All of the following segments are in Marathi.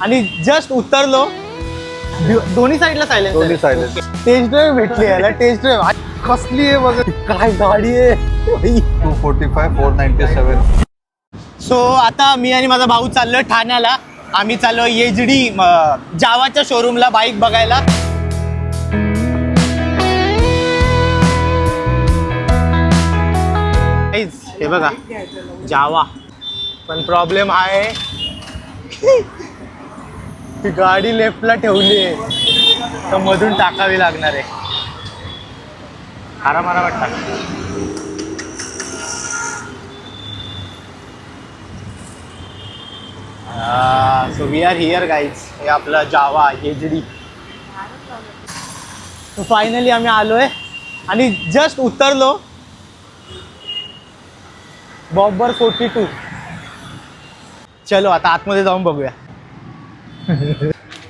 आणि जस्ट उतरलो दोन्ही साईडला सायलेन्स, दोन्ही सायलेन्स. टेस्ट ड्राईव्ह भेटली याला. टेस्ट ड्राईव्ह कसली आहे बघा, काय गाडी आहे. 245 497. सो आता मी आणि माझा भाऊ चाललोय ठाण्याला. आम्ही चाललो एचडी जावाच्या शोरूमला बाईक बघायला. हे बघा जावा, पण प्रॉब्लेम आहे ती गाडी लेफ्टला ठेवली आहे तर मधून टाकावी लागणार आहे. आराम वाटतं. So we are here guys. हे आपलं जावा एचडी. सो फायनली आम्ही आलोय आणि जस्ट उतरलो बॉबर 42. चलो आता आतमध्ये जाऊन बघूया.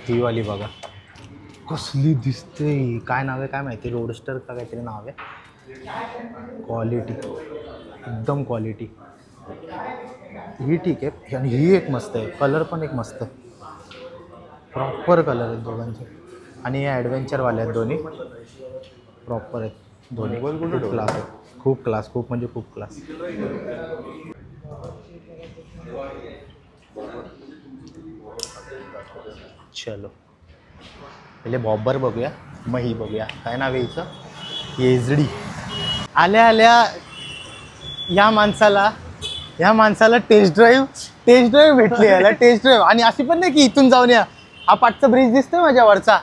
ही वाली बघा कसली दिसते. काय नाव आहे काय माहिती, रोडस्टर का काहीतरी नाव आहे. क्वालिटी एकदम क्वालिटी. ही ठीक आहे आणि ही एक मस्त आहे. कलर पण एक मस्त आहे. प्रॉपर कलर आहेत दोघांचे. आणि हे ॲडव्हेंचरवाले आहेत दोन्ही. प्रॉपर आहेत दोन्ही. खूप क्लास आहे. खूप क्लास. खूप म्हणजे खूप क्लास. चलो पहिले बॉबर बघूया मग ही बघूया. काय नाव आहे हिचं, एचडी. आल्या आल्या या माणसाला टेस्ट ड्राईव्ह भेटली याला. Test drive. आणि अशी पण नाही की इथून जाऊन या. हा पाठचा ब्रिज दिसतोय माझ्या वरचा,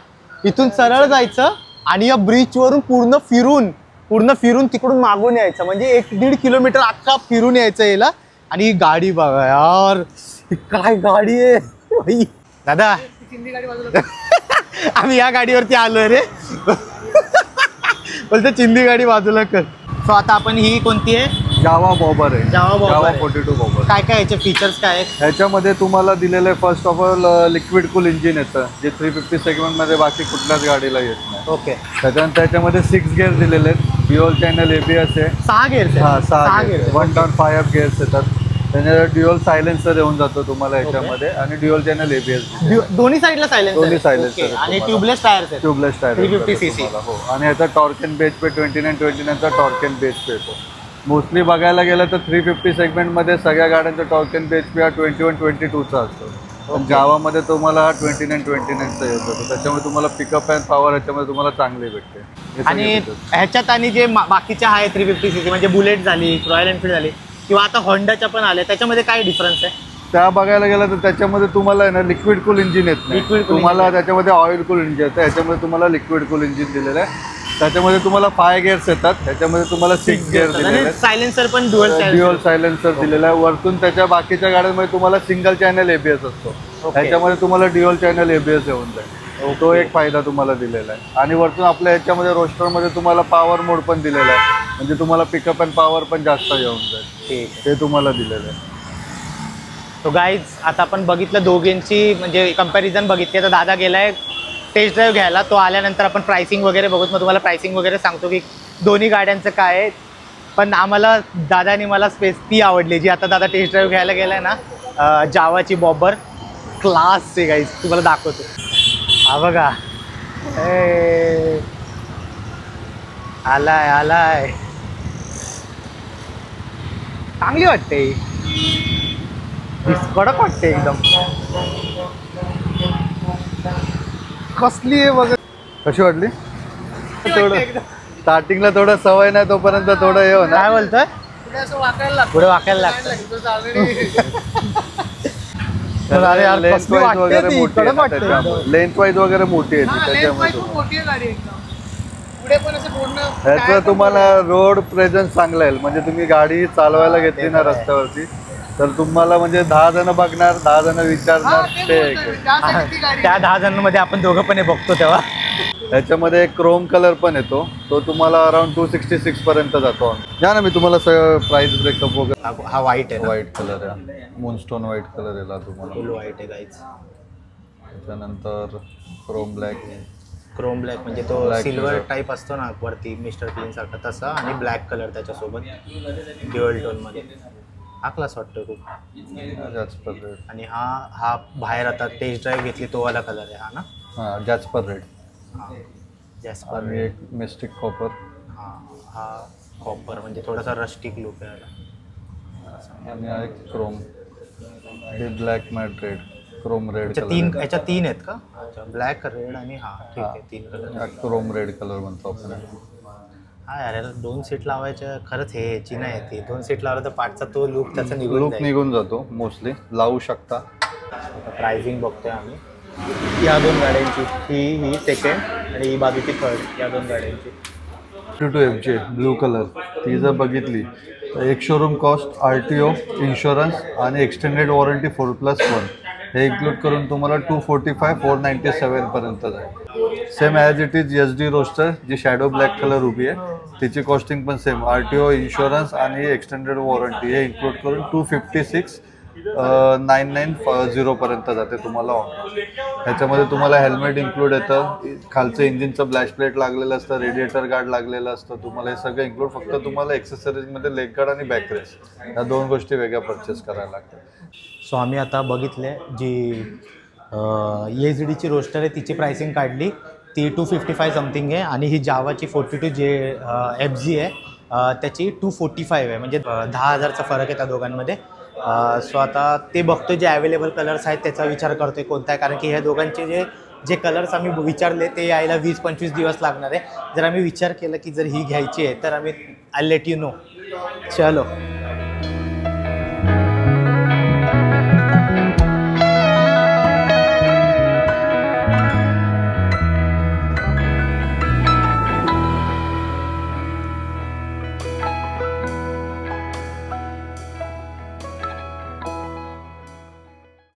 इथून सरळ जायचं आणि या ब्रिजवरून पूर्ण फिरून तिकडून मागून यायचं. म्हणजे 1-1.5 किलोमीटर अख्खा फिरून यायचं याला. आणि ही गाडी बघा यार, काय गाडी आहे दादा. आम्ही या गाडीवरती आलोय रे. बोलते चिंदी गाडी बाजूला कर. सो आता आपण ही कोणती आहे, जावा बॉबर आहे. जावा 42 बॉबर. काय काय याचे फीचर्स काय आहेत. ह्याच्यामध्ये तुम्हाला दिलेलं आहे first of all liquid cool engine येतं, जे 350 सेगमेंटमध्ये बाकी कुठल्याच गाडीला येत नाही. ओके. त्याच्यानंतर त्याच्यामध्ये 6 गेअर दिलेले आहेत. ड्युअल चॅनल ABS आहे. 6 गेअर्स. हा 6 गेअर. 1.5 गेअर्स येतात. त्याच्यानंतर ड्युअल सायलेन्सर येऊन जातो तुम्हाला याच्यामध्ये. आणि ड्युअल चॅनल ABS. दोन्ही साईडला सायलेन्स. दोन्ही सायलेन्स. आणि ट्यूबलेस टायर्स आहेत. Tubeless tyre 350cc. हो. आणि याचा टॉर्क अँड बेस पे 29चा टॉर्क अँड बेस पे येतो. मोस्टली बघायला गेलं तर 350 सेगमेंटमध्ये सगळ्या गाड्यांचा टॉर्क अँड बेस पे हा 21-22चा असतो. पण जावामध्ये तुम्हाला हा 29-29चा येतो. त्याच्यामुळे तुम्हाला पिकअप अँड पॉवर ह्याच्यामध्ये तुम्हाला चांगली भेटते. आणि ह्याच्यात आणि जे बाकीच्या आहे 350cc म्हणजे बुलेट झाली, रॉयल एनफील्ड झाली किंवा आता होंडाच्या पण आल्या, त्याच्यामध्ये काय डिफरन्स आहे. त्या बघायला गेलं तर त्याच्यामध्ये तुम्हाला आहे ना लिक्विड कूल इंजिन येत नाही. तुम्हाला त्याच्यामध्ये ऑइल कूल इंजिन येतं. ह्याच्यामध्ये तुम्हाला लिक्विड कूल इंजिन दिलेलं आहे. त्याच्यामध्ये तुम्हाला 5 गेअर्स येतात. त्याच्यामध्ये तुम्हाला 6 गेअर दिलेले आहेत. सायलेन्सर पण ड्युअल सायलेन्सर दिलेला आहे. वरतून त्याच्या बाकीच्या गाड्यांमध्ये तुम्हाला सिंगल चॅनल ABS असतो. ह्याच्यामध्ये तुम्हाला ड्युअल चॅनल ABS येऊन जाईल. तो एक फायदा तुम्हाला दिलेला आहे. आणि वरतून आपल्या ह्याच्यामध्ये रोस्टरमध्ये तुम्हाला पॉवर मोड पण दिलेला आहे. म्हणजे तुम्हाला पिकअप अँड पॉवर पण जास्त येऊन जाईल. ते तुम्हाला दिलेलं आहे. तो गाईज आता आपण बघितलं दोघींची म्हणजे कंपॅरिझन बघितली. तर दादा गेलाय टेस्ट ड्राईव्ह घ्यायला. तो आल्यानंतर आपण प्राइसिंग वगैरे बघूत. मग तुम्हाला प्राइसिंग वगैरे सांगतो की दोन्ही गाड्यांचं काय आहे. पण आम्हाला दादानी मला स्पेस ती आवडली जी आता दादा टेस्ट ड्राईव्ह घ्यायला गेलाय ना, जावाची बॉबर. क्लास आहे गाईज. तुम्हाला दाखवतो. हा बघा आलाय चांगली वाटते. कडक वाटते एकदम. कसली आहे बघ. कशी वाटली. थोडं स्टार्टिंगला थोडं सवय नाही तोपर्यंत थोडं हे होणार. काय बोलतोय, पुढे वाकायला लागतं. लेंथ वाईज वगैरे मोठी आहे त्याच्यामध्ये. ह्याचं तुम्हाला रोड प्रेझेन्स चांगला आहे. म्हणजे तुम्ही गाडी चालवायला घेतली ना रस्त्यावरती तर तुम्हाला म्हणजे 10 जण बघणार, 10 जण विचारणार. ते त्या 10 जणांमध्ये आपण दोघं पण बघतो तेव्हा. ह्याच्यामध्ये एक क्रोम कलर पण येतो. तो तुम्हाला अराउंड 266 पर्यंत जातो. या ना मी तुम्हाला सगळं प्राइस ब्रेकअप वगैरे. हा व्हाईट आहे. व्हाईट कलर आहे. मूनस्टोन व्हाईट कलर याला तुम्हाला. फुल व्हाईट आहे गाईज. त्याच्यानंतर क्रोम ब्लॅक. क्रोम ब्लॅक म्हणजे तो सिल्वर टाईप असतो ना वरती मिस्टर क्लीन सारखा तसा. आणि ब्लॅक कलर त्याच्यासोबत ड्युअल टोन मध्ये. हा क्लास वाटतोय खूप. Jasper red. आणि हा बाहेर आता टेस्ट ड्राईव्ह घेतली तो वाला कलर आहे हा ना. हां जॅस्पर रेड. हां जॅस्पर आणि रेड. एक मिस्टिक कॉपर. हां हा कॉपर म्हणजे थोडासा रस्टिक लुक आहे याला. आणि हा एक क्रोम. हे black matte red, chrome red याच्या कलर. याच्या 3 आहेत का? अच्छा ब्लॅक रेड आणि हा ठीक आहे 3 कलर. क्रोम रेड कलर म्हणतो आपण. हा यार याला 2 सीट लावायच्या खरंच हे याची नाही आहे ती. 2 सीट लावलं तर पाठचा तो लुक त्याचा लुक निघून जातो मोस्टली. लावू शकता. आता प्राइसिंग बघतोय आम्ही या 2 गाड्यांची. ही सेकंड आणि ही बाजूची थर्ड. या 2 गाड्यांची 2 FJ ब्लू कलर. ती जर बघितली तर एक शोरूम कॉस्ट RTO, इन्शुरन्स आणि एक्सटेंडेड वॉरंटी 4+1 हे इन्क्लूड करून तुम्हाला 245, 497 पर्यंत जाईल. Same as it is SD roadster जी शॅडो ब्लॅक कलर उभी आहे तिची कॉस्टिंग पण सेम. RTO, इन्शुरन्स आणि एक्सटेंडेड वॉरंटी हे इन्क्लूड करून 256,990 पर्यंत जाते तुम्हाला ऑन. ह्याच्यामध्ये तुम्हाला हेल्मेट इन्क्लूड येतं, खालचं इंजिनचं ब्लॅश प्लेट लागलेलं असतं, रेडिएटर गार्ड लागलेलं असतं. तुम्हाला हे सगळं इन्क्लूड. फक्त तुम्हाला एक्सेसरीजमध्ये लेग गार्ड आणि बॅक रेस ह्या 2 गोष्टी वेगळ्या परचेस करायला लागतात. सो आम्ही आता बघितले जी ESDची रोस्टर आहे तिची प्राइसिंग काढली. ती 255 समथिंग आहे. आणि ही जावाची 42 जे FG आहे त्याची 245 आहे. म्हणजे 10,000चा फरक आहे त्या दोघांमध्ये. सो आता ते बघतो जे अवेलेबल कलर्स आहेत त्याचा विचार करतोय कोणता आहे. कारण की ह्या दोघांचे जे कलर्स आम्ही विचारले ते यायला 20-25 दिवस लागणार आहे. जर आम्ही विचार केला की जर ही घ्यायची आहे तर आम्ही आय लेट यू नो. चलो.